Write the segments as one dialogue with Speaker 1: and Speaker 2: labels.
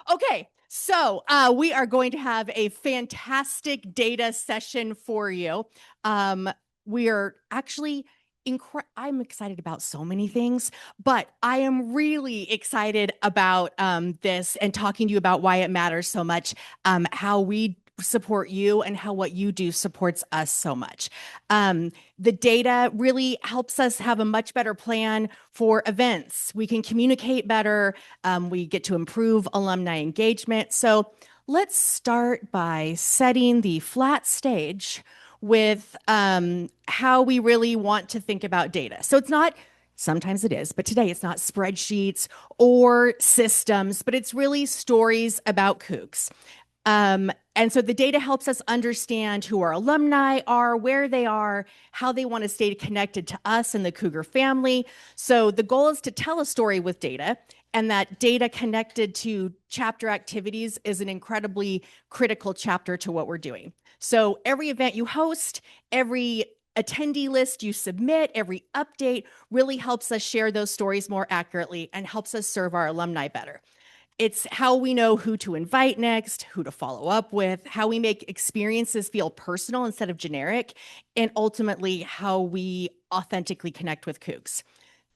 Speaker 1: Okay, so we are going to have a fantastic data session for you. We are actually I'm excited about so many things, but I am really excited about this and talking to you about why it matters so much, how we support you and how what you do supports us so much. The data really helps us have a much better plan for events. We can communicate better. We get to improve alumni engagement. So let's start by setting the flat stage with how we really want to think about data. So it's not, sometimes it is, but today it's not spreadsheets or systems, but it's really stories about kooks. And so the data helps us understand who our alumni are, where they are, how they want to stay connected to us and the Cougar family. So the goal is to tell a story with data, and that data connected to chapter activities is an incredibly critical chapter to what we're doing. So every event you host, every attendee list you submit, every update really helps us share those stories more accurately and helps us serve our alumni better. It's how we know who to invite next, who to follow up with, how we make experiences feel personal instead of generic, and ultimately how we authentically connect with Cougs.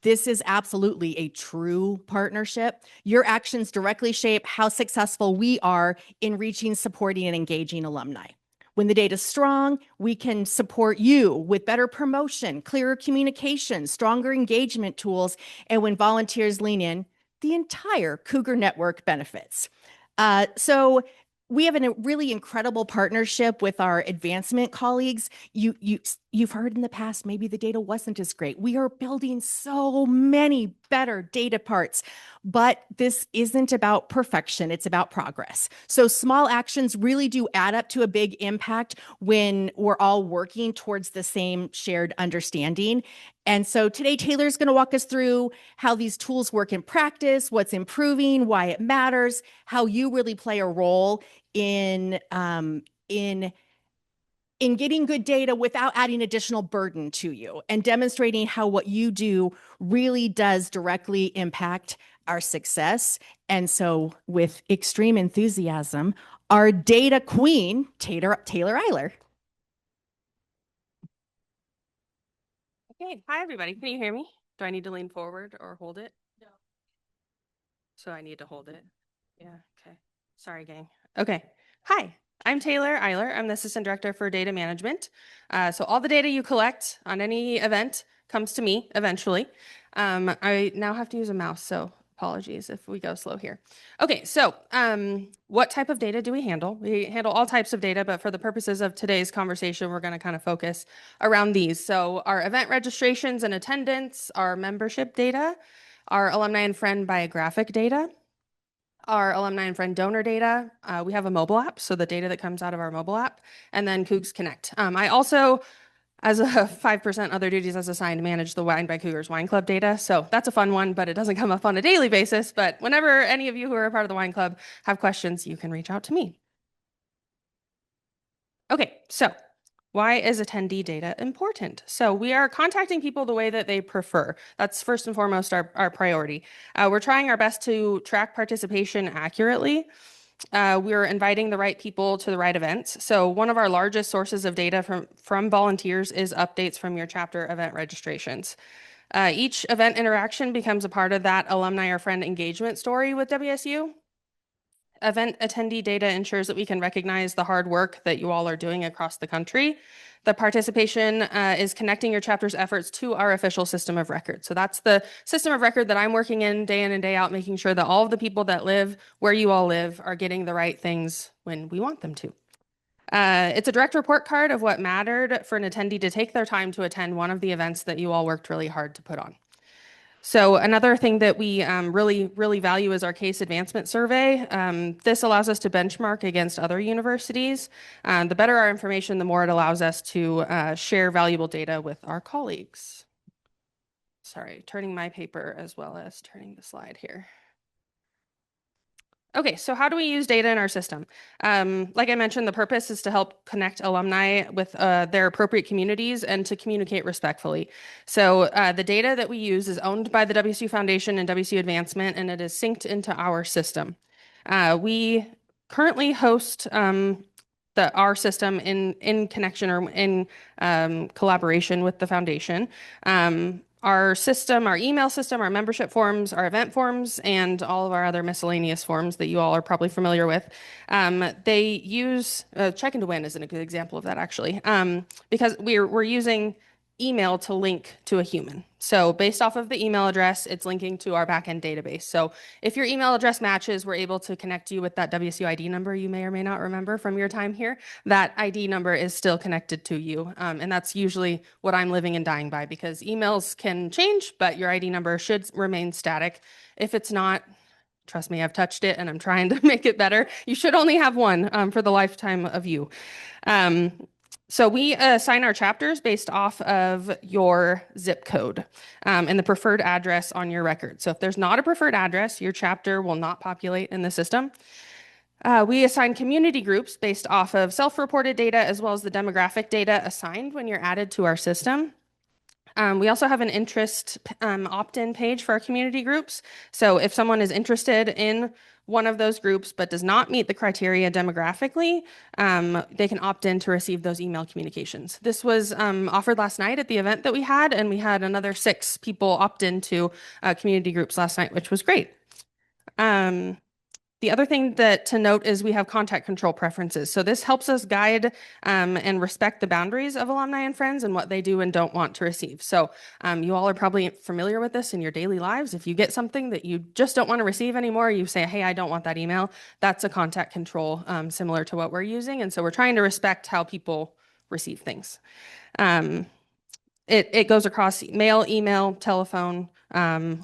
Speaker 1: This is absolutely a true partnership. Your actions directly shape how successful we are in reaching, supporting, and engaging alumni. When the data's strong, we can support you with better promotion, clearer communication, stronger engagement tools, and when volunteers lean in, the entire Cougar network benefits. So we have a really incredible partnership with our advancement colleagues. You've heard in the past, maybe the data wasn't as great. We are building so many better data parts, but this isn't about perfection. It's about progress. So small actions really do add up to a big impact when we're all working towards the same shared understanding. And so today, Taylor's going to walk us through how these tools work in practice, what's improving, why it matters, how you really play a role in getting good data without adding additional burden to you, and demonstrating how what you do really does directly impact our success. And so, with extreme enthusiasm, our data queen, Taylor Eiler.
Speaker 2: Okay, hi everybody. Can you hear me? Do I need to lean forward or hold it? No. So I need to hold it. Yeah, okay. Sorry, gang. Okay. Hi, I'm Taylor Eiler. I'm the Assistant Director for Data Management. So all the data you collect on any event comes to me eventually. I now have to use a mouse, so apologies if we go slow here. Okay, so what type of data do we handle? We handle all types of data, but for the purposes of today's conversation, we're going to kind of focus around these. So our event registrations and attendance, our membership data, our alumni and friend biographic data, our alumni and friend donor data. We have a mobile app, so the data that comes out of our mobile app, and then Cougs Connect. I also, as a 5% other duties as assigned, manage the Wine by Cougars Wine Club data. So that's a fun one, but it doesn't come up on a daily basis. But whenever any of you who are a part of the Wine Club have questions, you can reach out to me. Okay, so why is attendee data important? So we are contacting people the way that they prefer. That's first and foremost our priority. We're trying our best to track participation accurately. We're inviting the right people to the right events. So one of our largest sources of data from volunteers is updates from your chapter event registrations. Each event interaction becomes a part of that alumni or friend engagement story with WSU. Event attendee data ensures that we can recognize the hard work that you all are doing across the country. The participation is connecting your chapter's efforts to our official system of record. So that's the system of record that I'm working in and day out, making sure that all of the people that live where you all live are getting the right things when we want them to. It's a direct report card of what mattered for an attendee to take their time to attend one of the events that you all worked really hard to put on. So another thing that we really value is our case advancement survey. This allows us to benchmark against other universities. The better our information, the more it allows us to share valuable data with our colleagues. Sorry, turning my paper as well as turning the slide here. Okay, so how do we use data in our system? Like I mentioned, the purpose is to help connect alumni with their appropriate communities and to communicate respectfully. So the data that we use is owned by the WSU Foundation and WSU Advancement, and it is synced into our system. We currently host our system in connection or in collaboration with the foundation. Our system, our email system, our membership forms, our event forms, and all of our other miscellaneous forms that you all are probably familiar with. They use Check and to Win is a good example of that actually, because we're using email to link to a human. So based off of the email address, it's linking to our backend database. So if your email address matches, we're able to connect you with that WSUID number you may or may not remember from your time here. That ID number is still connected to you. And that's usually what I'm living and dying by, because emails can change, but your ID number should remain static. If it's not, trust me, I've touched it and I'm trying to make it better. You should only have one for the lifetime of you. So we assign our chapters based off of your zip code and the preferred address on your record. So if there's not a preferred address, your chapter will not populate in the system. We assign community groups based off of self-reported data as well as the demographic data assigned when you're added to our system. We also have an interest opt-in page for our community groups. So if someone is interested in one of those groups but does not meet the criteria demographically, they can opt in to receive those email communications. This was offered last night at the event that we had, and we had another 6 people opt into community groups last night, which was great. The other thing to note is we have contact control preferences. So this helps us guide and respect the boundaries of alumni and friends and what they do and don't want to receive. So you all are probably familiar with this in your daily lives. If you get something that you just don't want to receive anymore, you say, hey, I don't want that email. That's a contact control similar to what we're using. And so we're trying to respect how people receive things. It goes across mail, email, telephone,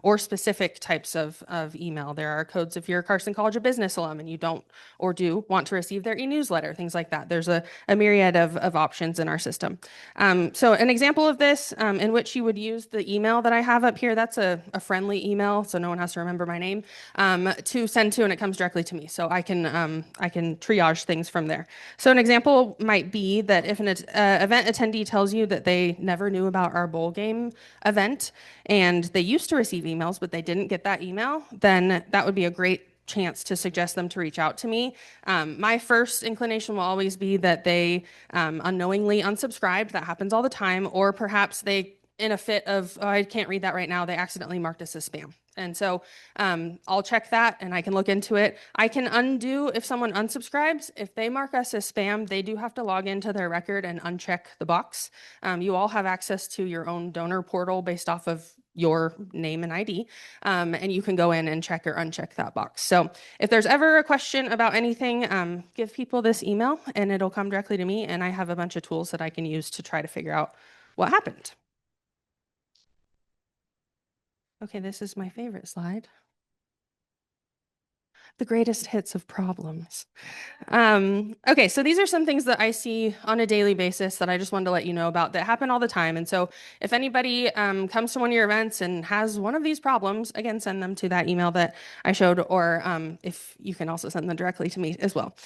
Speaker 2: or specific types of email. There are codes if you're a Carson College of Business alum and you don't or do want to receive their e-newsletter, things like that. There's a myriad of options in our system. So an example of this in which you would use the email that I have up here, that's a friendly email, so no one has to remember my name, to send to, and it comes directly to me. So I can triage things from there. So an example might be that if an event attendee tells you that they never knew about our bowl game event and they used to receive emails, but they didn't get that email, then that would be a great chance to suggest them to reach out to me. My first inclination will always be that they unknowingly unsubscribed. That happens all the time. Or perhaps they, in a fit of, oh, I can't read that right now, they accidentally marked us as spam. And so I'll check that and I can look into it. I can undo if someone unsubscribes. If they mark us as spam, they do have to log into their record and uncheck the box. You all have access to your own donor portal based off of your name and ID, and you can go in and check or uncheck that box. So if there's ever a question about anything, give people this email and it'll come directly to me, and I have a bunch of tools that I can use to try to figure out what happened. Okay, this is my favorite slide. The greatest hits of problems. Okay, so these are some things that I see on a daily basis that I just wanted to let you know about that happen all the time. And so if anybody comes to one of your events and has one of these problems, again, send them to that email that I showed, or if you can also send them directly to me as well.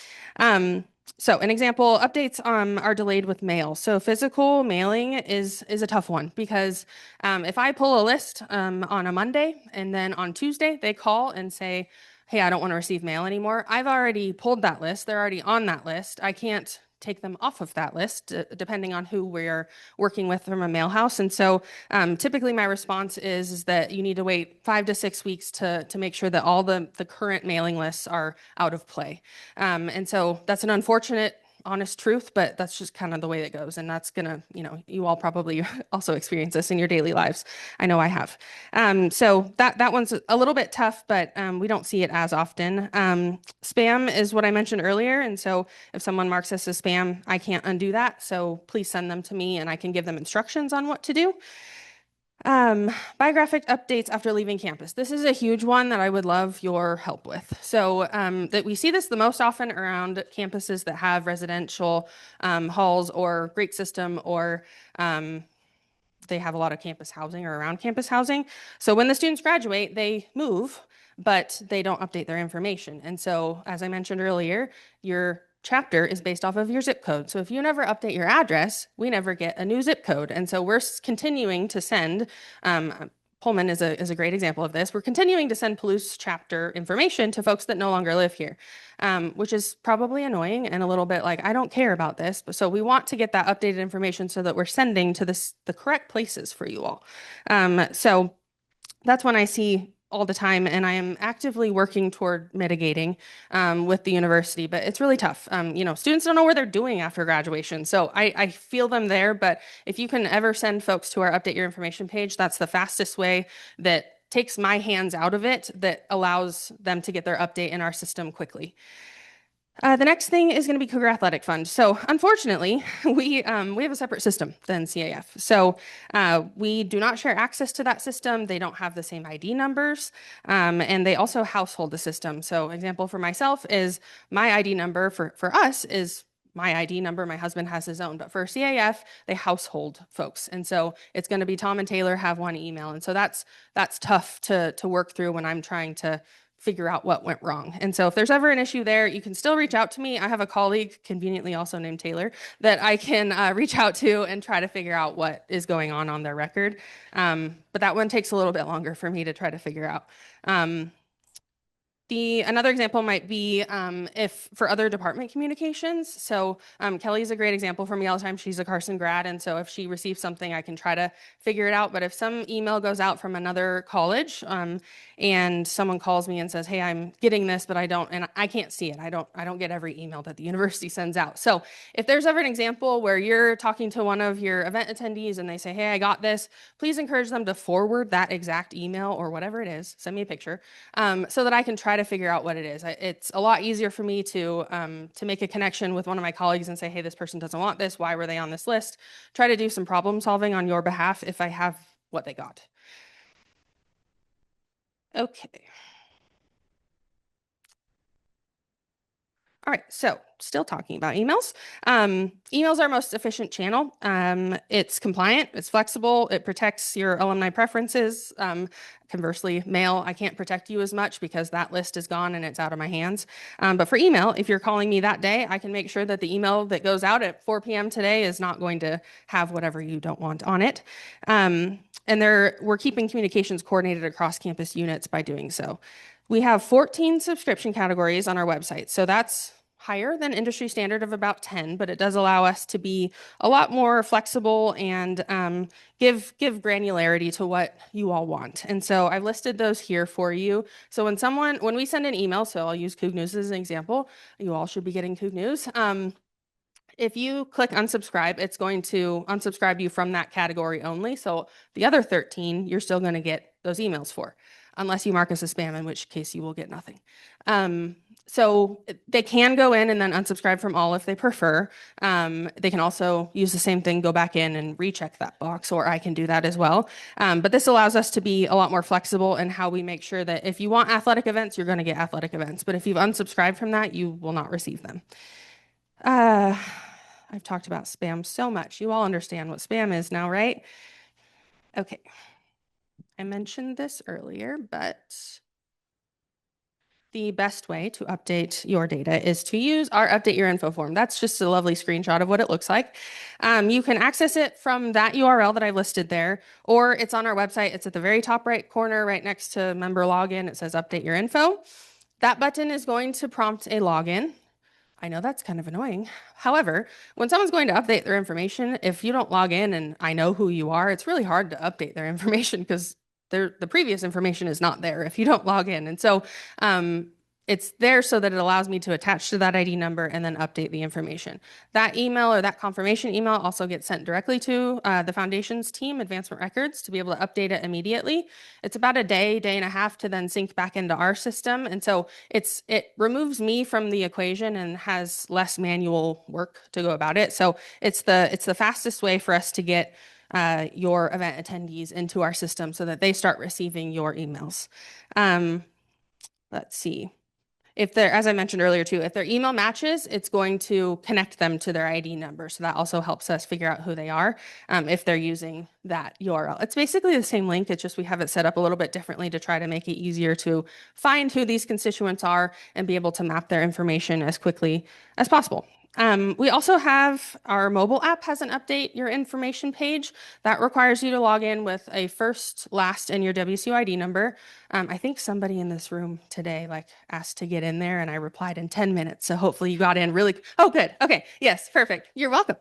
Speaker 2: So an example, updates are delayed with mail. So physical mailing is a tough one, because if I pull a list on a Monday and then on Tuesday they call and say, hey, I don't want to receive mail anymore, I've already pulled that list. They're already on that list. I can't take them off of that list, depending on who we're working with from a mail house. And so typically my response is that you need to wait 5 to 6 weeks to make sure that all the current mailing lists are out of play. And so that's an unfortunate honest truth, but that's just kind of the way that goes. And that's gonna, you all probably also experience this in your daily lives. I know I have. So that one's a little bit tough, but we don't see it as often. Spam is what I mentioned earlier. And so if someone marks us as spam, I can't undo that. So please send them to me and I can give them instructions on what to do. Biographic updates after leaving campus. This is a huge one that I would love your help with. So that we see this the most often around campuses that have residential halls or great system, or they have a lot of campus housing or around campus housing. So when the students graduate, they move, but they don't update their information. And so, as I mentioned earlier, your chapter is based off of your zip code. So if you never update your address, we never get a new zip code. And so we're continuing to send Pullman is a great example of this. We're continuing to send Palouse chapter information to folks that no longer live here, which is probably annoying and a little bit like, I don't care about this. But so we want to get that updated information so that we're sending to the correct places for you all. So that's one I see all the time, and I am actively working toward mitigating with the university, but it's really tough. Students don't know where they're doing after graduation, so I feel them there, but if you can ever send folks to our Update Your Information page, that's the fastest way that takes my hands out of it, that allows them to get their update in our system quickly. The next thing is going to be Cougar Athletic Fund. So unfortunately, we have a separate system than CAF. So we do not share access to that system. They don't have the same ID numbers, and they also household the system. So example for myself is my ID number for us is my ID number. My husband has his own, but for CAF, they household folks. And so it's going to be Tom and Taylor have one email. And so that's tough to work through when I'm trying to figure out what went wrong. And so if there's ever an issue there, you can still reach out to me. I have a colleague, conveniently also named Taylor, that I can reach out to and try to figure out what is going on their record. But that one takes a little bit longer for me to try to figure out. Another example might be if for other department communications. So Kelly's a great example for me all the time. She's a Carson grad, and so if she receives something, I can try to figure it out. But if some email goes out from another college and someone calls me and says, "Hey, I'm getting this, but I can't see it. I don't get every email that the university sends out." So if there's ever an example where you're talking to one of your event attendees and they say, "Hey, I got this," please encourage them to forward that exact email or whatever it is. Send me a picture so that I can try to figure out what it is. It's a lot easier for me to make a connection with one of my colleagues and say, "Hey, this person doesn't want this. Why were they on this list?" Try to do some problem solving on your behalf if I have what they got. Okay. All right, so still talking about emails. Emails are our most efficient channel. It's compliant, it's flexible, it protects your alumni preferences. Conversely, mail, I can't protect you as much because that list is gone and it's out of my hands. But for email, if you're calling me that day, I can make sure that the email that goes out at 4 p.m. today is not going to have whatever you don't want on it. And we're keeping communications coordinated across campus units by doing so. We have 14 subscription categories on our website, so that's higher than industry standard of about 10, but it does allow us to be a lot more flexible and give granularity to what you all want. And so I've listed those here for you. So when we send an email, so I'll use Coug News as an example, you all should be getting Coug News. If you click unsubscribe, it's going to unsubscribe you from that category only. So the other 13, you're still going to get those emails for, unless you mark us as spam, in which case you will get nothing. So they can go in and then unsubscribe from all if they prefer. They can also use the same thing, go back in and recheck that box, or I can do that as well. But this allows us to be a lot more flexible in how we make sure that if you want athletic events, you're going to get athletic events. But if you've unsubscribed from that, you will not receive them. I've talked about spam so much. You all understand what spam is now, right? Okay. I mentioned this earlier, but the best way to update your data is to use our Update Your Info form. That's just a lovely screenshot of what it looks like. You can access it from that URL that I listed there, or it's on our website. It's at the very top right corner, right next to member login. It says Update Your Info. That button is going to prompt a login. I know that's kind of annoying. However, when someone's going to update their information, if you don't log in and I know who you are, it's really hard to update their information because the previous information is not there if you don't log in. And so it's there so that it allows me to attach to that ID number and then update the information. That email or that confirmation email also gets sent directly to the foundation's team, Advancement Records, to be able to update it immediately. It's about a day and a half to then sync back into our system. And so it removes me from the equation and has less manual work to go about it. So it's the fastest way for us to get your event attendees into our system so that they start receiving your emails. Let's see. As I mentioned earlier too, if their email matches, it's going to connect them to their ID number. So that also helps us figure out who they are if they're using that URL. It's basically the same link. It's just we have it set up a little bit differently to try to make it easier to find who these constituents are and be able to map their information as quickly as possible. We also have our mobile app has an update your information page that requires you to log in with a first, last, and your WSUID number. I think somebody in this room today like asked to get in there, and I replied in 10 minutes. So hopefully you got in really. Oh, good. Okay. Yes, perfect. You're welcome.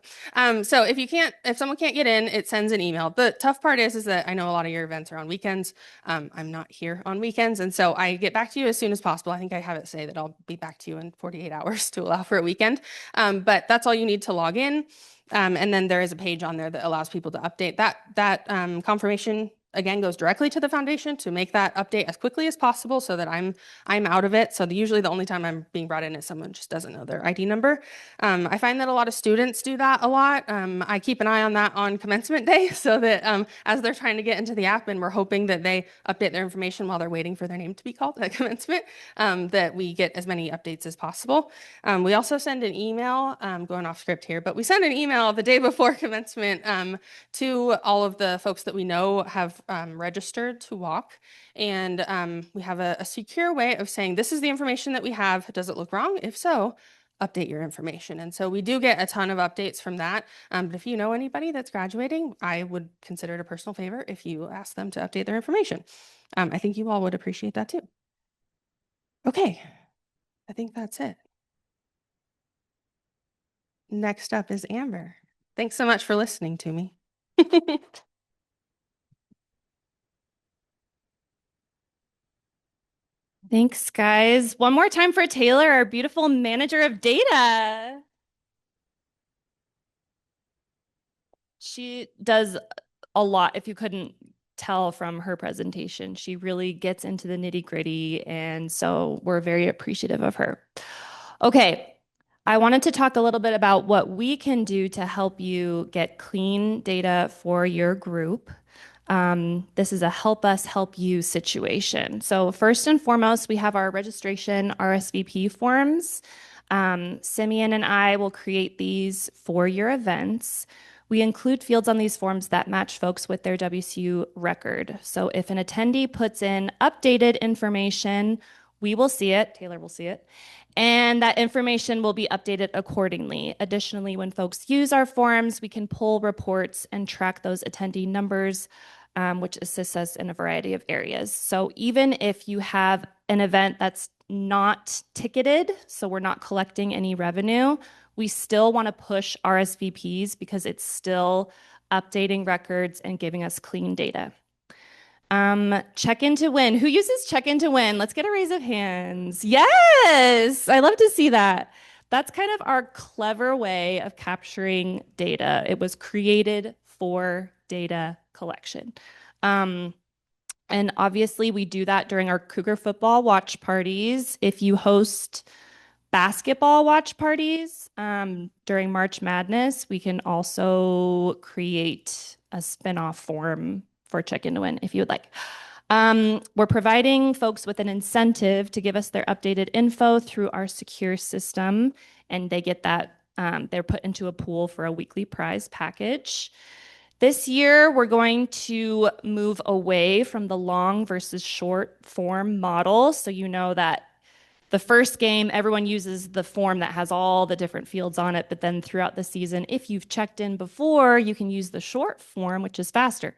Speaker 2: So if someone can't get in, it sends an email. The tough part is that I know a lot of your events are on weekends. I'm not here on weekends, and so I get back to you as soon as possible. I think I have it say that I'll be back to you in 48 hours to allow for a weekend. But that's all you need to log in. And then there is a page on there that allows people to update that confirmation again goes directly to the foundation to make that update as quickly as possible so that I'm out of it. So usually the only time I'm being brought in is someone just doesn't know their ID number. I find that a lot of students do that a lot. I keep an eye on that on commencement day so that as they're trying to get into the app and we're hoping that they update their information while they're waiting for their name to be called at commencement, that we get as many updates as possible. We also send an email, going off script here, but we send an email the day before commencement to all of the folks that we know have registered to walk. And we have a secure way of saying, this is the information that we have. Does it look wrong? If so, update your information. And so we do get a ton of updates from that. But if you know anybody that's graduating, I would consider it a personal favor if you ask them to update their information. I think you all would appreciate that too. Okay, I think that's it. Next up is Amber. Thanks so much for listening to me.
Speaker 3: Thanks, guys. One more time for Taylor, our beautiful manager of data. She does a lot, if you couldn't tell from her presentation. She really gets into the nitty-gritty, and so we're very appreciative of her. Okay, I wanted to talk a little bit about what we can do to help you get clean data for your group. This is a help us help you situation. So first and foremost, we have our registration RSVP forms. Simeon and I will create these for your events. We include fields on these forms that match folks with their WSU record. So if an attendee puts in updated information, we will see it, Taylor will see it, and that information will be updated accordingly. Additionally, when folks use our forms, we can pull reports and track those attendee numbers, which assists us in a variety of areas. So even if you have an event that's not ticketed, so we're not collecting any revenue, we still want to push RSVPs because it's still updating records and giving us clean data. Check in to win. Who uses check in to win? Let's get a raise of hands. Yes, I love to see that. That's kind of our clever way of capturing data. It was created for data collection. And obviously we do that during our Cougar football watch parties. If you host basketball watch parties during March Madness, we can also create a spinoff form for Check In to Win if you would like. We're providing folks with an incentive to give us their updated info through our secure system, and they get that. They're put into a pool for a weekly prize package. This year, we're going to move away from the long versus short form model. So you know that the first game, everyone uses the form that has all the different fields on it. But then throughout the season, if you've checked in before, you can use the short form, which is faster.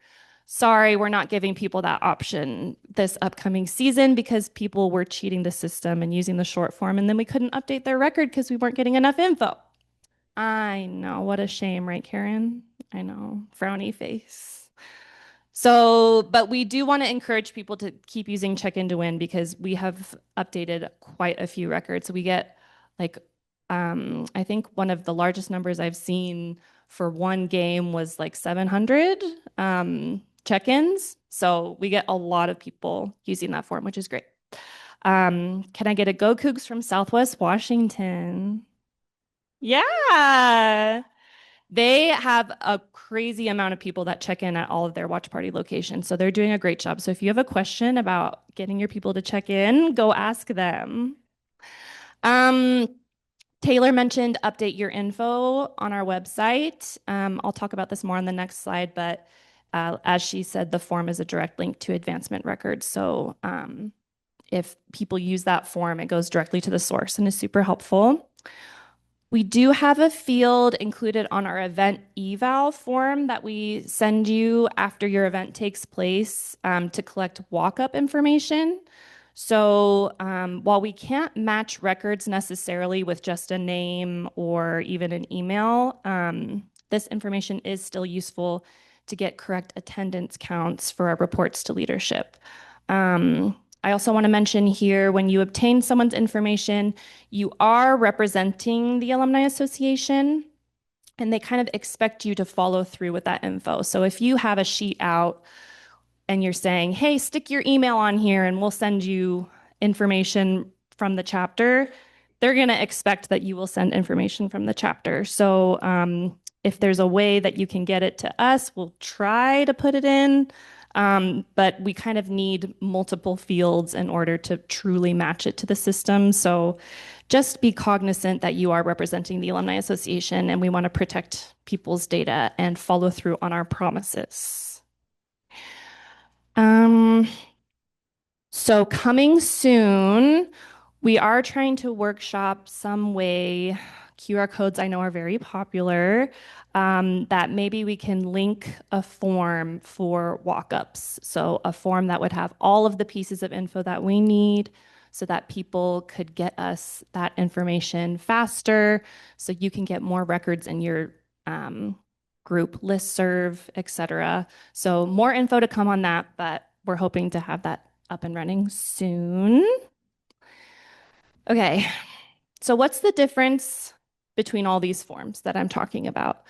Speaker 3: Sorry, we're not giving people that option this upcoming season because people were cheating the system and using the short form, and then we couldn't update their record because we weren't getting enough info. I know, what a shame, right, Karen? I know, frowny face. So, but we do want to encourage people to keep using Check In to Win because we have updated quite a few records. We get like, I think one of the largest numbers I've seen for one game was like 700 check-ins. So we get a lot of people using that form, which is great. Can I get a Go Cougs from Southwest Washington? Yeah. They have a crazy amount of people that check in at all of their watch party locations. So they're doing a great job. So if you have a question about getting your people to check in, go ask them. Taylor mentioned update your info on our website. I'll talk about this more on the next slide, but as she said, the form is a direct link to advancement records. So if people use that form, it goes directly to the source and is super helpful. We do have a field included on our event eval form that we send you after your event takes place to collect walk-up information. So while we can't match records necessarily with just a name or even an email, this information is still useful to get correct attendance counts for our reports to leadership. I also want to mention here, when you obtain someone's information, you are representing the Alumni Association, and they kind of expect you to follow through with that info. So if you have a sheet out and you're saying, hey, stick your email on here and we'll send you information from the chapter, they're going to expect that you will send information from the chapter. So if there's a way that you can get it to us, we'll try to put it in. But we kind of need multiple fields in order to truly match it to the system. So just be cognizant that you are representing the Alumni Association and we want to protect people's data and follow through on our promises. So coming soon, we are trying to workshop some way. QR codes I know are very popular, that maybe we can link a form for walk-ups. So a form that would have all of the pieces of info that we need so that people could get us that information faster, so you can get more records in your group listserv, etc. So more info to come on that, but we're hoping to have that up and running soon. Okay, so what's the difference between all these forms that I'm talking about?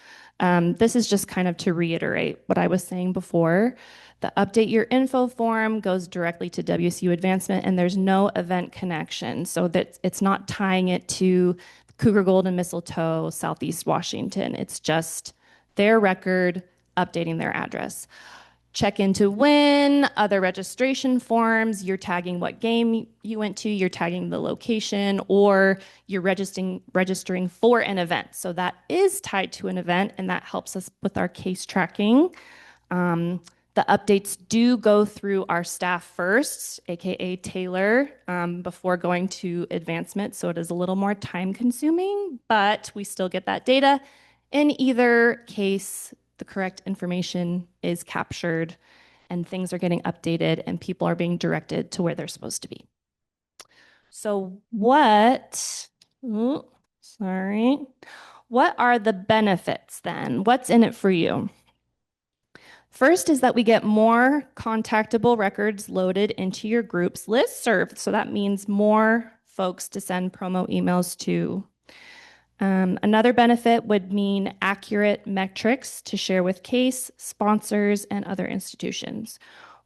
Speaker 3: This is just kind of to reiterate what I was saying before. The update your info form goes directly to WSU advancement, and there's no event connection, so that it's not tying it to Cougar Gold and Mistletoe, Southeast Washington. It's just their record updating their address. Check in to win, other registration forms, you're tagging what game you went to, you're tagging the location, or you're registering for an event. So that is tied to an event, and that helps us with our case tracking. The updates do go through our staff first, aka Taylor, before going to advancement. So it is a little more time consuming, but we still get that data. In either case, the correct information is captured and things are getting updated and people are being directed to where they're supposed to be. So what are the benefits then? What's in it for you? First is that we get more contactable records loaded into your group's listserv. So that means more folks to send promo emails to. Another benefit would mean accurate metrics to share with CASE, sponsors, and other institutions.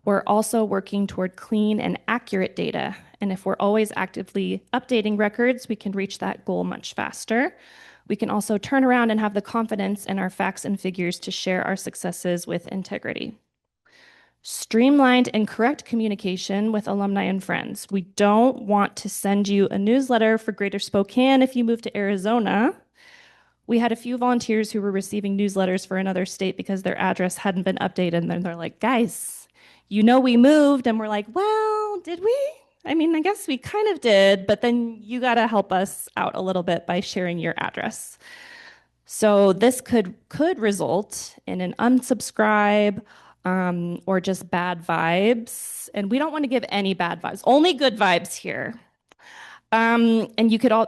Speaker 3: We're also working toward clean and accurate data. And if we're always actively updating records, we can reach that goal much faster. We can also turn around and have the confidence in our facts and figures to share our successes with integrity. Streamlined and correct communication with alumni and friends. We don't want to send you a newsletter for Greater Spokane if you move to Arizona. We had a few volunteers who were receiving newsletters for another state because their address hadn't been updated. And then they're like, guys, you know we moved. And we're like, well, did we? I mean, I guess we kind of did, but then you got to help us out a little bit by sharing your address. So this could result in an unsubscribe, or just bad vibes. And we don't want to give any bad vibes, only good vibes here. And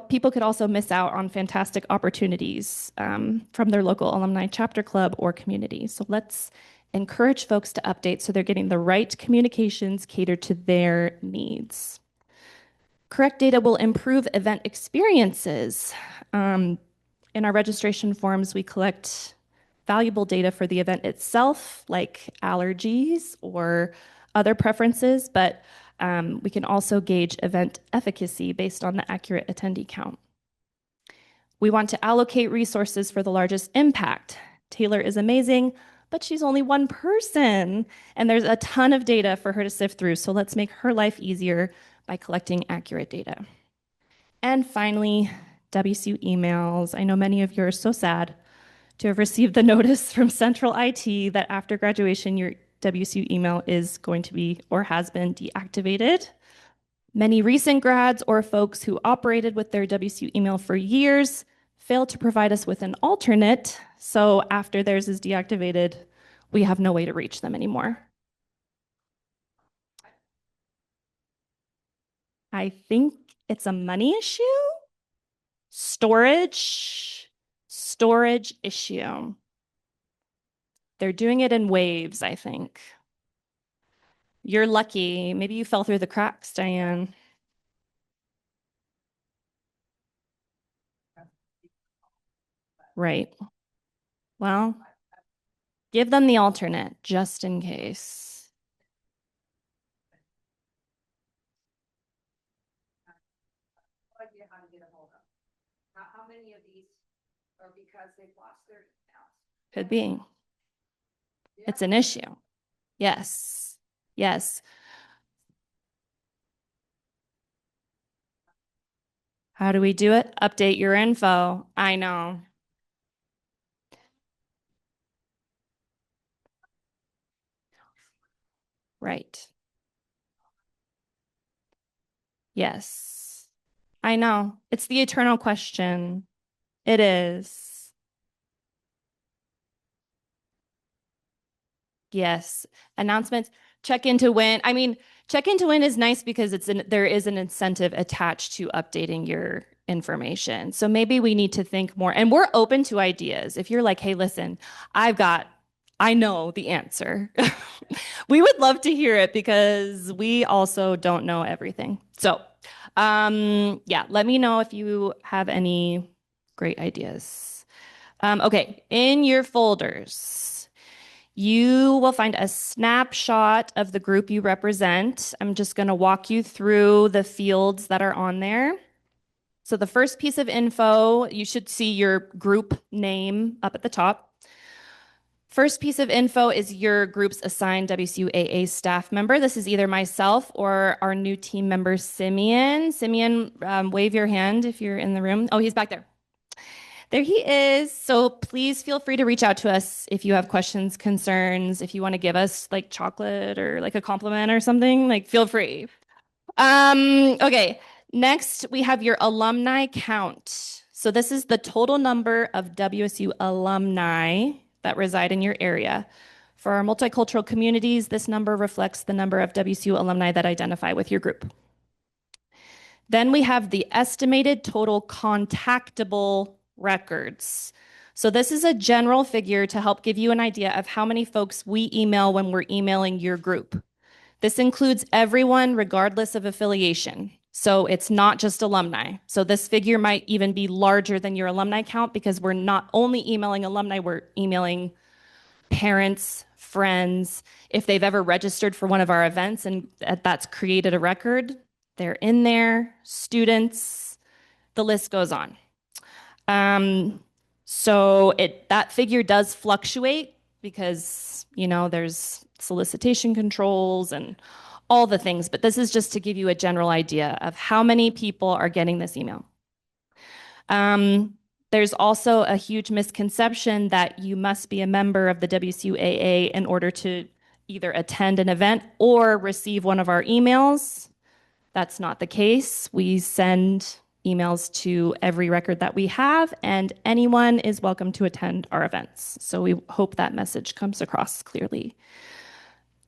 Speaker 3: people could also miss out on fantastic opportunities from their local alumni chapter club or community. So let's encourage folks to update so they're getting the right communications catered to their needs. Correct data will improve event experiences. In our registration forms, we collect valuable data for the event itself, like allergies or other preferences, but we can also gauge event efficacy based on the accurate attendee count. We want to allocate resources for the largest impact. Taylor is amazing, but she's only one person, and there's a ton of data for her to sift through, so let's make her life easier by collecting accurate data. And finally, WSU emails. I know many of you are so sad to have received the notice from Central IT that after graduation, your WSU email is going to be or has been deactivated. Many recent grads or folks who operated with their WSU email for years failed to provide us with an alternate. So after theirs is deactivated, we have no way to reach them anymore. I think it's a money issue. Storage issue. They're doing it in waves, I think. You're lucky. Maybe you fell through the cracks, Diane. Right. Well, give them the alternate just in case.
Speaker 4: How many of these are because they've lost their emails?
Speaker 3: Could be. It's an issue. Yes. Yes. How do we do it? Update your info. I know. Right. Yes. I know. It's the eternal question. It is. Yes. Announcements. Check into win. I mean, check into win is nice because there is an incentive attached to updating your information. So maybe we need to think more. And we're open to ideas. If you're like, hey, listen, I know the answer. We would love to hear it because we also don't know everything. So yeah, let me know if you have any great ideas. Okay, in your folders, you will find a snapshot of the group you represent. I'm just going to walk you through the fields that are on there. So the first piece of info, you should see your group name up at the top. First piece of info is your group's assigned WSUAA staff member. This is either myself or our new team member, Simeon. Simeon, wave your hand if you're in the room. Oh, he's back there. There he is. So please feel free to reach out to us if you have questions, concerns, if you want to give us like chocolate or like a compliment or something, like feel free. Okay, next we have your alumni count. So this is the total number of WSU alumni that reside in your area. For our multicultural communities, this number reflects the number of WSU alumni that identify with your group. Then we have the estimated total contactable records. So this is a general figure to help give you an idea of how many folks we email when we're emailing your group. This includes everyone regardless of affiliation. So it's not just alumni. So this figure might even be larger than your alumni count because we're not only emailing alumni, we're emailing parents, friends. If they've ever registered for one of our events and that's created a record, they're in there, students, the list goes on. So that figure does fluctuate because, there's solicitation controls and all the things, but this is just to give you a general idea of how many people are getting this email. There's also a huge misconception that you must be a member of the WSUAA in order to either attend an event or receive one of our emails. That's not the case. We send emails to every record that we have, and anyone is welcome to attend our events. So we hope that message comes across clearly.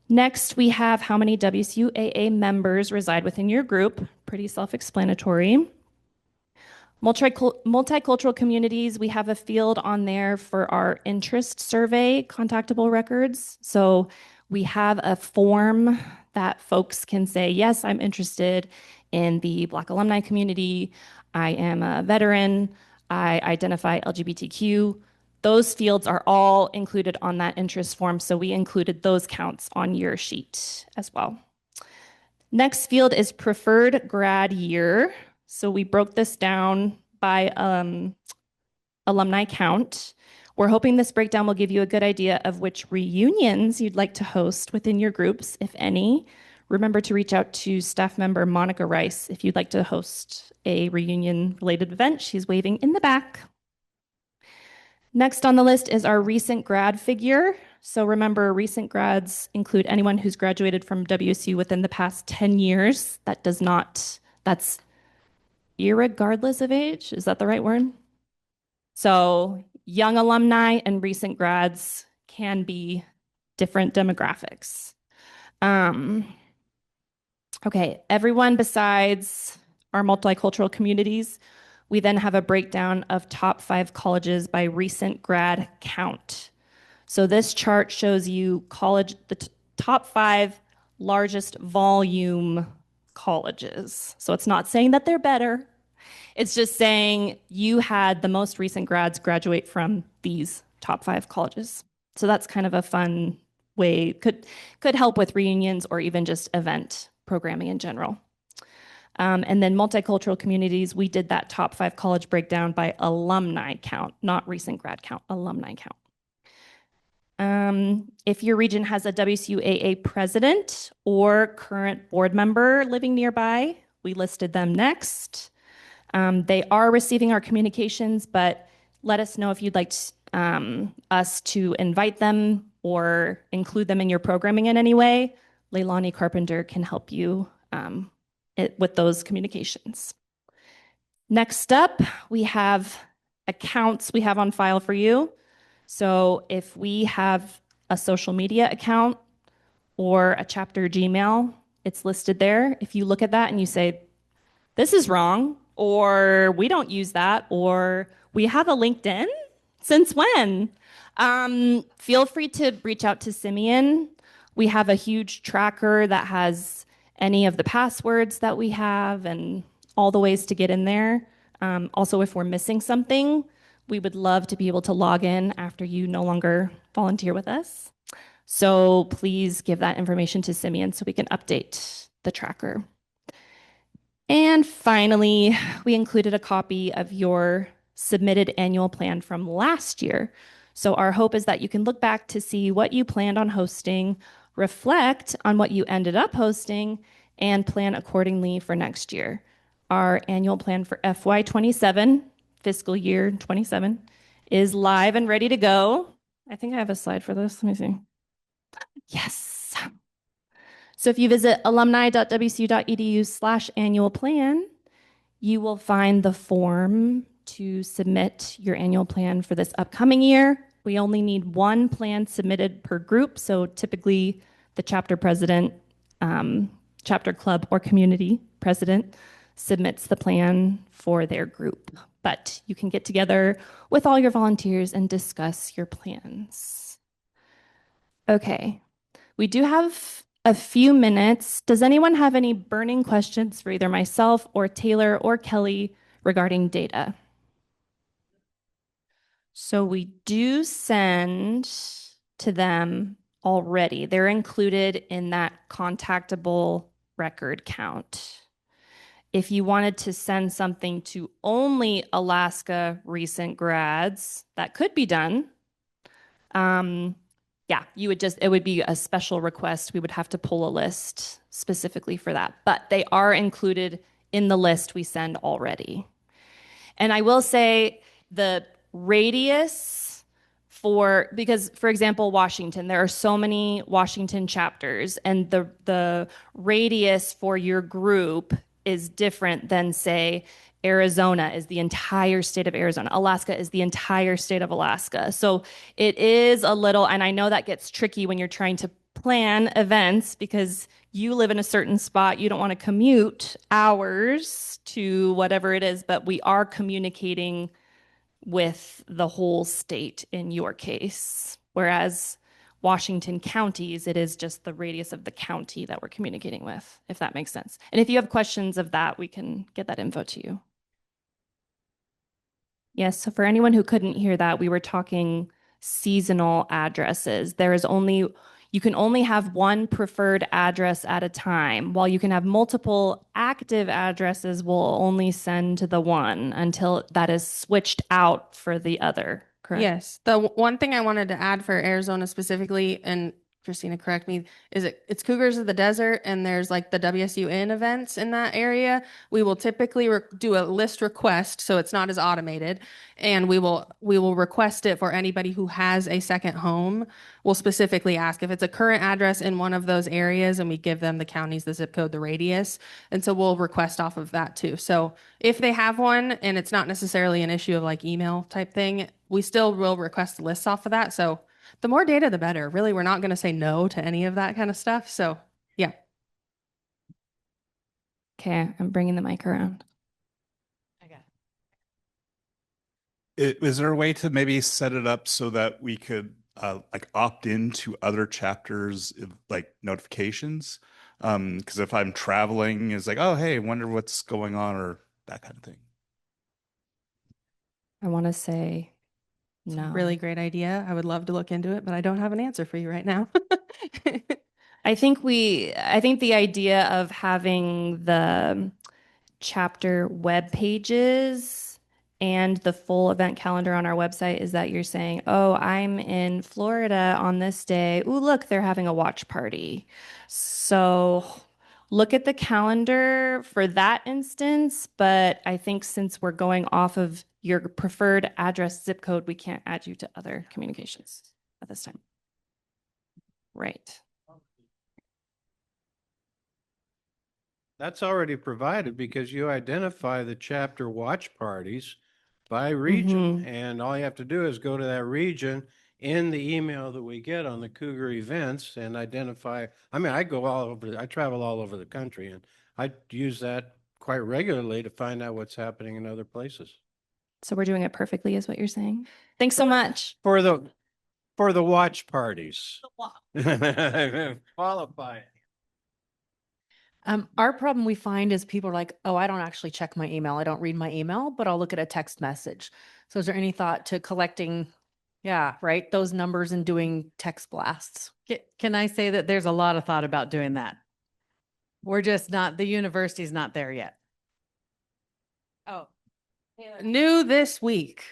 Speaker 3: Next, we have how many WSUAA members reside within your group. Pretty self-explanatory. Multicultural communities, we have a field on there for our interest survey contactable records. So we have a form that folks can say, yes, I'm interested in the Black alumni community. I am a veteran. I identify LGBTQ. Those fields are all included on that interest form. So we included those counts on your sheet as well. Next field is preferred grad year. So we broke this down by alumni count. We're hoping this breakdown will give you a good idea of which reunions you'd like to host within your groups, if any. Remember to reach out to staff member Monica Rice if you'd like to host a reunion-related event. She's waving in the back. Next on the list is our recent grad figure. So remember, recent grads include anyone who's graduated from WSU within the past 10 years. That's irregardless of age. Is that the right word? So young alumni and recent grads can be different demographics. Okay, everyone besides our multicultural communities, we then have a breakdown of top 5 colleges by recent grad count. So this chart shows you the top 5 largest volume colleges. So it's not saying that they're better. It's just saying you had the most recent grads graduate from these top 5 colleges. So that's kind of a fun way, could help with reunions or even just event programming in general. And then multicultural communities, we did that top 5 college breakdown by alumni count, not recent grad count, alumni count. If your region has a WSUAA president or current board member living nearby, we listed them next. They are receiving our communications, but let us know if you'd like us to invite them or include them in your programming in any way. Leilani Carpenter can help you with those communications. Next up, we have accounts we have on file for you. So if we have a social media account or a chapter Gmail, it's listed there. If you look at that and you say, this is wrong, or we don't use that, or we have a LinkedIn, since when? Feel free to reach out to Simeon. We have a huge tracker that has any of the passwords that we have and all the ways to get in there. Also, if we're missing something, we would love to be able to log in after you no longer volunteer with us. So please give that information to Simeon so we can update the tracker. And finally, we included a copy of your submitted annual plan from last year. So our hope is that you can look back to see what you planned on hosting, reflect on what you ended up hosting, and plan accordingly for next year. Our annual plan for FY27, fiscal year 27, is live and ready to go. I think I have a slide for this. Let me see. Yes. So if you visit alumni.wsu.edu/annual plan, you will find the form to submit your annual plan for this upcoming year. We only need one plan submitted per group. So typically the chapter president, chapter club or community president submits the plan for their group. But you can get together with all your volunteers and discuss your plans. Okay, we do have a few minutes. Does anyone have any burning questions for either myself or Taylor or Kelly regarding data? So we do send to them already. They're included in that contactable record count. If you wanted to send something to only Alaska recent grads, that could be done. Yeah, it would be a special request. We would have to pull a list specifically for that, but they are included in the list we send already. And I will say the radius because for example, Washington, there are so many Washington chapters, and the radius for your group is different than, say, Arizona is the entire state of Arizona. Alaska is the entire state of Alaska. So it is a little, and I know that gets tricky when you're trying to plan events because you live in a certain spot. You don't want to commute hours to whatever it is, but we are communicating with the whole state in your case. Whereas Washington counties, it is just the radius of the county that we're communicating with, if that makes sense. And if you have questions of that, we can get that info to you. Yes, so for anyone who couldn't hear that, we were talking seasonal addresses. You can only have one preferred address at a time, while you can have multiple active addresses. We'll only send to the one until that is switched out for the other, correct?
Speaker 2: Yes. The one thing I wanted to add for Arizona specifically, and Christina, correct me. It's Cougars of the Desert and there's like the WSUN events in that area. We will typically do a list request, so it's not as automated, and we will request it for anybody who has a second home. We'll specifically ask if it's a current address in one of those areas, and we give them the counties, the zip code, the radius, and so we'll request off of that too. So if they have one and it's not necessarily an issue of like email type thing, we still will request lists off of that. So the more data, the better. Really, we're not going to say no to any of that kind of stuff. So, yeah.
Speaker 3: Okay, I'm bringing the mic around.
Speaker 5: Is there a way to maybe set it up so that we could like opt into other chapters like notifications? Because if I'm traveling, it's like, oh, hey, wonder what's going on or that kind of thing.
Speaker 3: I want to say
Speaker 2: It's
Speaker 3: no.
Speaker 2: a really great idea. I would love to look into it, but I don't have an answer for you right now.
Speaker 3: I think the idea of having the chapter web pages and the full event calendar on our website is that you're saying, oh, I'm in Florida on this day. Ooh, look, they're having a watch party. So look at the calendar for that instance. But I think since we're going off of your preferred address zip code, we can't add you to other communications at this time. Right.
Speaker 6: That's already provided because you identify the chapter watch parties by region. And all you have to do is go to that region in the email that we get on the Cougar events and identify. I mean, I travel all over the country, and I use that quite regularly to find out what's happening in other places.
Speaker 3: So we're doing it perfectly, is what you're saying. Thanks so much.
Speaker 6: For the watch parties. Qualify.
Speaker 7: Our problem we find is people are like, oh, I don't actually check my email. I don't read my email, but I'll look at a text message. So is there any thought to collecting, right, those numbers and doing text blasts?
Speaker 8: Can I say that there's a lot of thought about doing that? We're just not, the university's not there yet.
Speaker 3: Oh,
Speaker 2: New this week.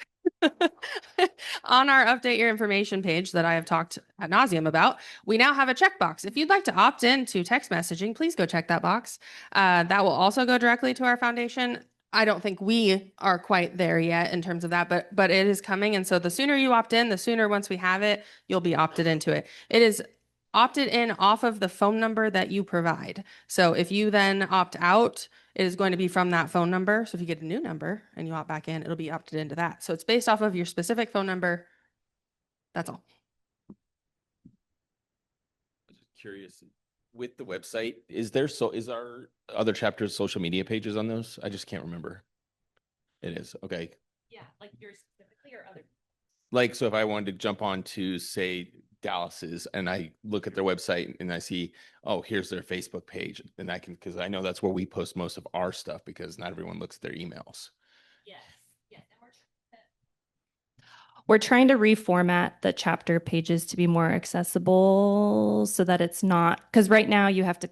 Speaker 2: On our update your information page that I have talked ad nauseum about, we now have a checkbox. If you'd like to opt in to text messaging, please go check that box. That will also go directly to our foundation. I don't think we are quite there yet in terms of that, but it is coming. And so the sooner you opt in, the sooner once we have it, you'll be opted into it. It is opted in off of the phone number that you provide. So if you then opt out, it is going to be from that phone number. So if you get a new number and you opt back in, it'll be opted into that. So it's based off of your specific phone number. That's all.
Speaker 9: Just curious, with the website, is our other chapters social media pages on those? I just can't remember. It is. Okay.
Speaker 3: yeah, like yours specifically or other.
Speaker 9: Like, so if I wanted to jump on to say Dallas's and I look at their website and I see, oh, here's their Facebook page, and I can, because I know that's where we post most of our stuff because not everyone looks at their emails.
Speaker 3: Yes. And we're trying to reformat the chapter pages to be more accessible so that it's not, because right now you have to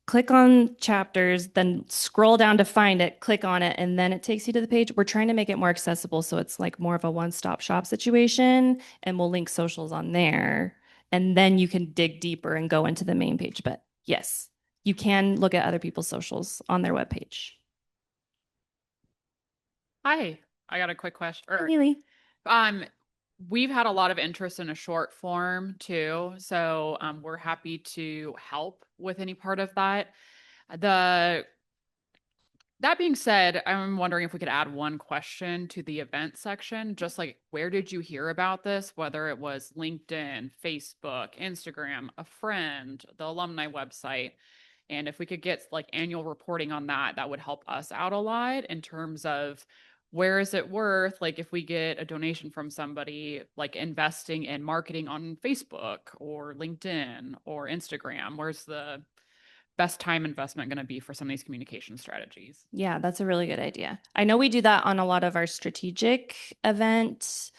Speaker 3: click on chapters, then scroll down to find it, click on it, and then it takes you to the page. We're trying to make it more accessible so it's like more of a one-stop shop situation, and we'll link socials on there, and then you can dig deeper and go into the main page. But yes, you can look at other people's socials on their webpage.
Speaker 10: Hi, I got a quick question.
Speaker 3: Haley.
Speaker 10: We've had a lot of interest in a short form too, so we're happy to help with any part of that. That being said, I'm wondering if we could add one question to the event section, just like where did you hear about this? Whether it was LinkedIn, Facebook, Instagram, a friend, the alumni website. And if we could get like annual reporting on that, that would help us out a lot in terms of where is it worth, like if we get a donation from somebody, like investing in marketing on Facebook or LinkedIn or Instagram, where's the best time investment going to be for some of these communication strategies?
Speaker 3: Yeah, that's a really good idea. I know we do that on a lot of our strategic event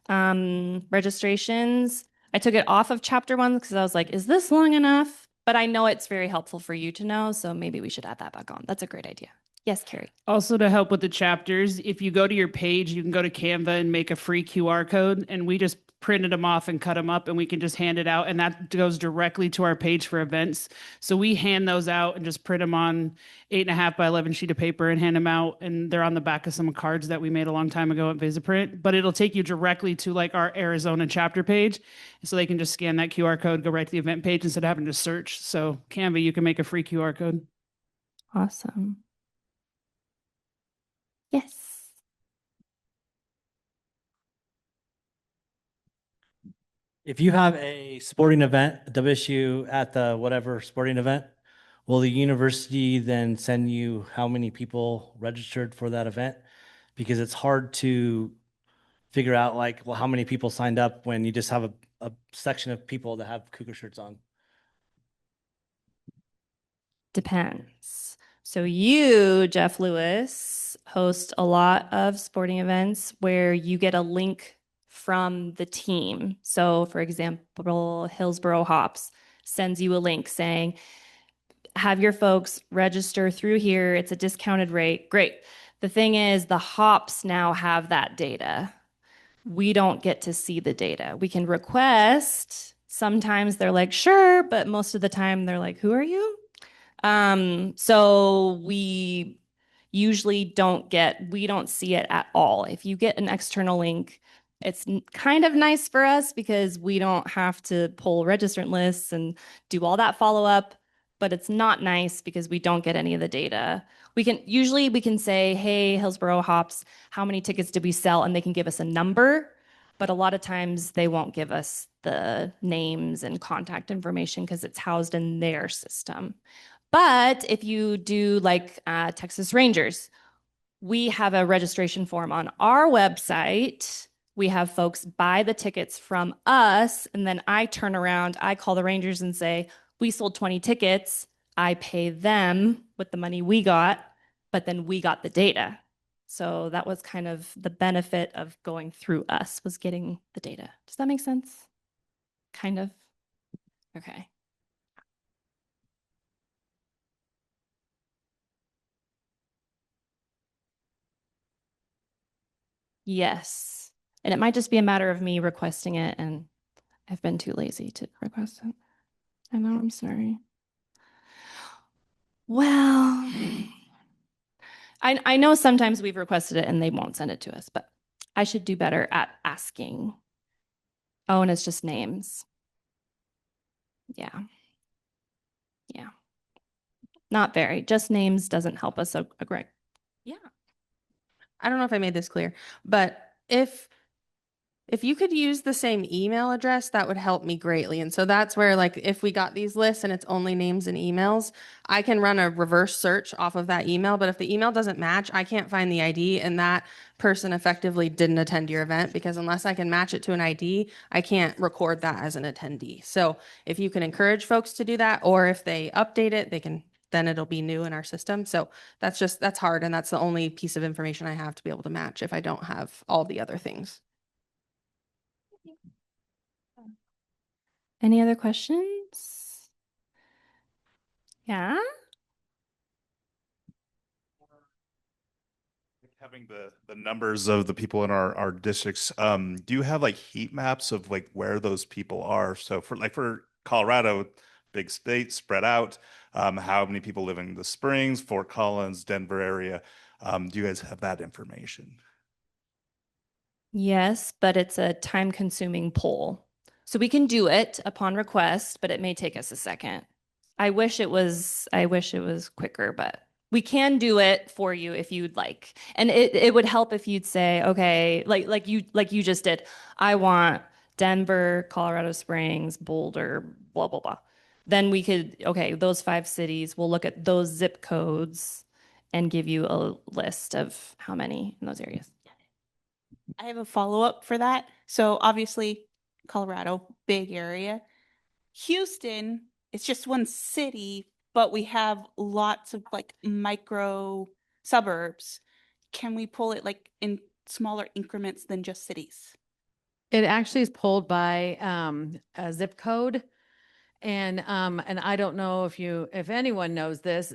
Speaker 3: registrations. I took it off of chapter 1 because I was like, is this long enough? But I know it's very helpful for you to know, so maybe we should add that back on. That's a great idea. Yes, Carrie.
Speaker 11: Also, to help with the chapters, if you go to your page, you can go to Canva and make a free QR code, and we just printed them off and cut them up, and we can just hand it out, and that goes directly to our page for events. So we hand those out and just print them on 8.5 by 11 sheet of paper and hand them out, and they're on the back of some cards that we made a long time ago at Visiprint. But it'll take you directly to like our Arizona chapter page, so they can just scan that QR code, go right to the event page instead of having to search. So Canva, you can make a free QR code.
Speaker 3: Awesome. Yes.
Speaker 12: If you have a sporting event, a WSU at the whatever sporting event, will the university then send you how many people registered for that event? Because it's hard to figure out like, well, how many people signed up when you just have a section of people that have Cougar shirts on.
Speaker 3: Depends. So you, Jeff Lewis, host a lot of sporting events where you get a link from the team. So for example, Hillsboro Hops sends you a link saying, have your folks register through here. It's a discounted rate. Great. The thing is, the Hops now have that data. We don't get to see the data. We can request. Sometimes they're like, sure, but most of the time they're like, who are you? So we usually we don't see it at all. If you get an external link, it's kind of nice for us because we don't have to pull registrant lists and do all that follow up, but it's not nice because we don't get any of the data. We can say, hey, Hillsboro Hops, how many tickets did we sell? And they can give us a number, but a lot of times they won't give us the names and contact information because it's housed in their system. But if you do like Texas Rangers, we have a registration form on our website. We have folks buy the tickets from us, and then I turn around, I call the Rangers and say, we sold 20 tickets. I pay them with the money we got, but then we got the data. So that was kind of the benefit of going through us, was getting the data. Does that make sense? Kind of? Okay. Yes. And it might just be a matter of me requesting it, and I've been too lazy to request it. I know, I'm sorry. Well, I know sometimes we've requested it and they won't send it to us, but I should do better at asking. Oh, and it's just names. Yeah. Yeah. Not very. Just names doesn't help us a great. Yeah.
Speaker 2: I don't know if I made this clear, but if you could use the same email address, that would help me greatly. And so that's where, like, if we got these lists and it's only names and emails, I can run a reverse search off of that email. But if the email doesn't match, I can't find the ID, and that person effectively didn't attend your event, because unless I can match it to an ID, I can't record that as an attendee. So if you can encourage folks to do that, or if they update it, then it'll be new in our system. So that's hard. And that's the only piece of information I have to be able to match if I don't have all the other things.
Speaker 3: Any other questions? Yeah.
Speaker 5: Having the numbers of the people in our districts, do you have like heat maps of like where those people are? So for Colorado, big state spread out, how many people live in the Springs, Fort Collins, Denver area? Do you guys have that information?
Speaker 3: Yes, but it's a time-consuming poll. So we can do it upon request, but it may take us a second. I wish it was quicker, but we can do it for you if you'd like. And it would help if you'd say, okay, like you just did, I want Denver, Colorado Springs, Boulder, blah, blah, blah. Then we could, okay, those 5 cities, we'll look at those zip codes and give you a list of how many in those areas.
Speaker 13: I have a follow-up for that. So obviously, Colorado, big area. Houston, it's just one city, but we have lots of like micro suburbs. Can we pull it like in smaller increments than just cities?
Speaker 8: It actually is pulled by a zip code. And I don't know if anyone knows this,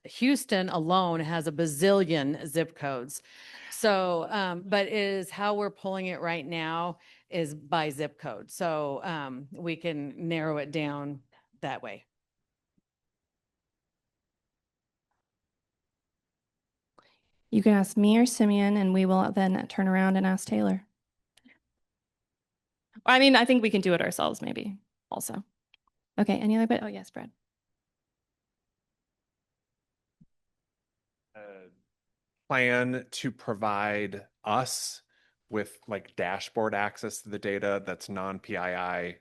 Speaker 8: Houston alone has a bazillion zip codes. So, but it is how we're pulling it right now is by zip code. So, we can narrow it down that way.
Speaker 3: You can ask me or Simeon, and we will then turn around and ask Taylor. I mean, I think we can do it ourselves, maybe also. Okay, any other, oh yes, Brad.
Speaker 14: Plan to provide us with like dashboard access to the data that's non-PII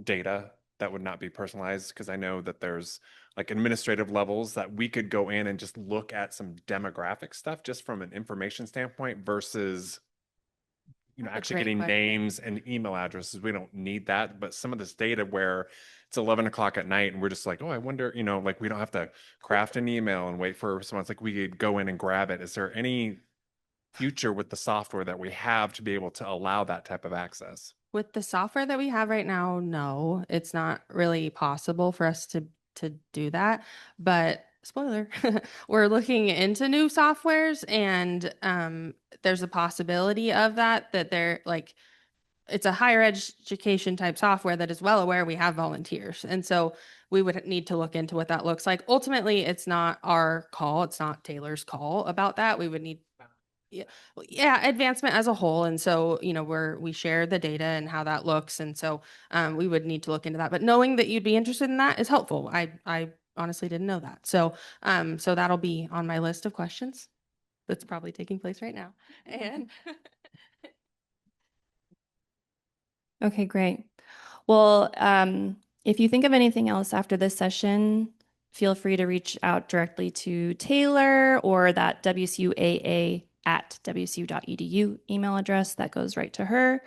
Speaker 14: data that would not be personalized, because I know that there's like administrative levels that we could go in and just look at some demographic stuff just from an information standpoint versus actually getting names and email addresses. We don't need that, but some of this data where it's 11 o'clock at night and we're just like, oh, I wonder, like we don't have to craft an email and wait for someone. It's like we could go in and grab it. Is there any future with the software that we have to be able to allow that type of access?
Speaker 2: With the software that we have right now, no, it's not really possible for us to do that. But spoiler, we're looking into new softwares, and there's a possibility of that they're like, it's a higher education type software that is well aware we have volunteers. And so we would need to look into what that looks like. Ultimately, it's not our call. It's not Taylor's call about that. We would need advancement as a whole. And so, we share the data and how that looks. And so we would need to look into that. But knowing that you'd be interested in that is helpful. I honestly didn't know that. So so that'll be on my list of questions that's probably taking place right now. And
Speaker 3: Okay, great. Well, if you think of anything else after this session, feel free to reach out directly to Taylor or that WSUAA@wsu.edu email address that goes right to her.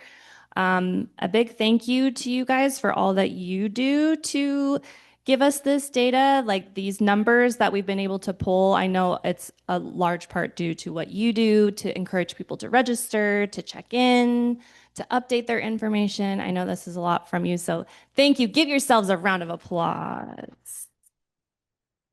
Speaker 3: A big thank you to you guys for all that you do to give us this data, like these numbers that we've been able to pull. I know it's a large part due to what you do to encourage people to register, to check in, to update their information. I know this is a lot from you, so thank you. Give yourselves a round of applause.